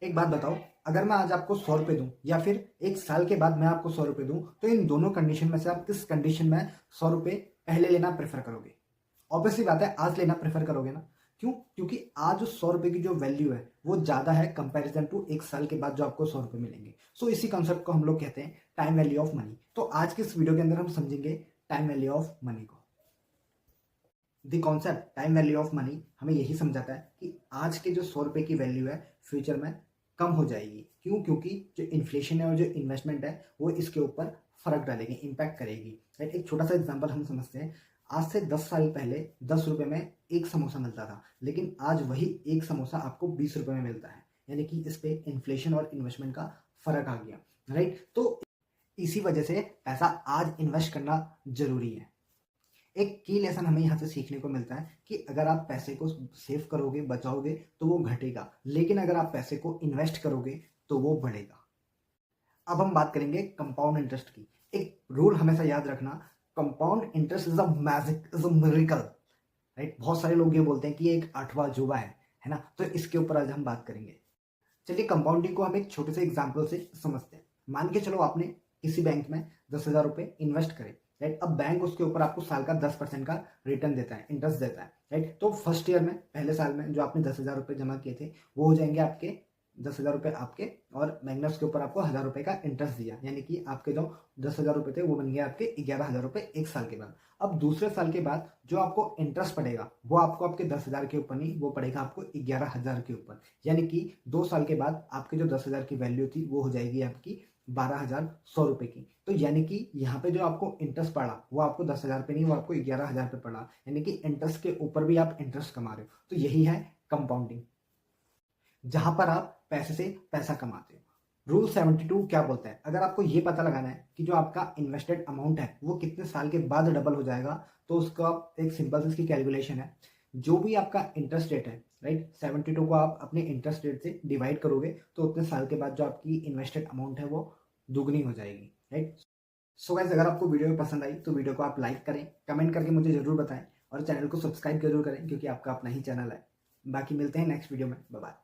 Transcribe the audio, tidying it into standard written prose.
एक बात बताओ, अगर मैं आज आपको 100 रुपये दूं या फिर 1 साल के बाद मैं आपको 100 रुपये दूं, तो इन दोनों कंडीशन में से आप किस कंडीशन में 100 रुपये पहले लेना प्रेफर करोगे? ऑब्वियसली बात है, आज लेना प्रेफर करोगे ना। क्यों? क्योंकि आज उस 100 रुपये की जो वैल्यू है वो ज्यादा है कंपैरिजन टू 1 साल के बाद जो आपको 100 रुपये मिलेंगे। सो इसी कंसेप्ट को हम लोग कहते हैं टाइम वैल्यू ऑफ मनी। तो आज के इस वीडियो के अंदर हम समझेंगे टाइम वैल्यू ऑफ मनी को। The concept time value of money हमें यही समझाता है कि आज के जो 100 रुपये की वैल्यू है फ्यूचर में कम हो जाएगी। क्यों? क्योंकि जो इन्फ्लेशन है और जो इन्वेस्टमेंट है वो इसके ऊपर फर्क डालेगी, इम्पैक्ट करेगी। राइट, एक छोटा सा एग्जांपल हम समझते हैं। आज से 10 साल पहले 10 रुपये में एक समोसा मिलता था, लेकिन आज वही एक समोसा आपको 20 रुपये में मिलता है। यानी कि इस पे इन्फ्लेशन और इन्वेस्टमेंट का फर्क आ गया। राइट, तो इसी वजह से पैसा आज इन्वेस्ट करना जरूरी है। एक की लेसन हमें यहाँ से सीखने को मिलता है कि अगर आप पैसे को सेव करोगे, बचाओगे, तो वो घटेगा, लेकिन अगर आप पैसे को इन्वेस्ट करोगे तो वो बढ़ेगा। अब हम बात करेंगे कंपाउंड इंटरेस्ट की। एक रूल हमेशा याद रखना, compound interest is a magic, is a miracle. Right, बहुत सारे लोग ये बोलते हैं कि ये एक आठवां अजूबा है ना। तो इसके ऊपर आज हम बात करेंगे। चलिए, कंपाउंडिंग को हम एक छोटे से एग्जाम्पल से समझते हैं। मान के चलो आपने किसी बैंक में 10,000 रुपये इन्वेस्ट करे। राइट, अब बैंक उसके ऊपर आपको साल का 10% का रिटर्न देता है, इंटरेस्ट देता है। राइट, तो फर्स्ट ईयर में, पहले साल में जो आपने 10,000 रुपये जमा किए थे वो हो जाएंगे आपके 10,000 रुपये आपके, और बैंक के ऊपर आपको 1,000 रुपये का इंटरेस्ट दिया, यानी कि आपके जो 10,000 रुपये थे वो बन गए आपके 11,000 रुपये 1 साल के बाद। अब दूसरे साल के बाद जो आपको इंटरेस्ट पड़ेगा वो आपको आपके 10,000 के ऊपर नहीं, वो पड़ेगा आपको 11,000 के ऊपर। यानी कि 2 साल के बाद आपके जो 10,000 की वैल्यू थी वो हो जाएगी आपकी 12,100 रुपये की। तो यानी कि यहाँ पे जो आपको इंटरेस्ट पड़ा वो आपको 10,000 पे नहीं, वो आपको 11,000 पे पड़ा। यानी कि इंटरेस्ट के ऊपर भी आप इंटरेस्ट कमा रहे हो। तो यही है कंपाउंडिंग, जहां पर आप पैसे से पैसा कमाते हो। रूल 72 क्या बोलता है? अगर आपको ये पता लगाना है कि जो आपका इन्वेस्टेड अमाउंट है वो कितने साल के बाद डबल हो जाएगा, तो उसका एक सिंपल सी इसकी कैलकुलेशन है। जो भी आपका इंटरेस्ट रेट है, राइट, 72 को आप अपने इंटरेस्ट रेट से डिवाइड करोगे तो उतने साल के बाद जो आपकी इन्वेस्टेड अमाउंट है वो दुगनी हो जाएगी। राइट, सो गाइस, अगर आपको वीडियो पसंद आई तो वीडियो को आप लाइक करें, कमेंट करके मुझे जरूर बताएं, और चैनल को सब्सक्राइब जरूर करें क्योंकि आपका अपना ही चैनल है। बाकी मिलते हैं नेक्स्ट वीडियो में। Bye bye.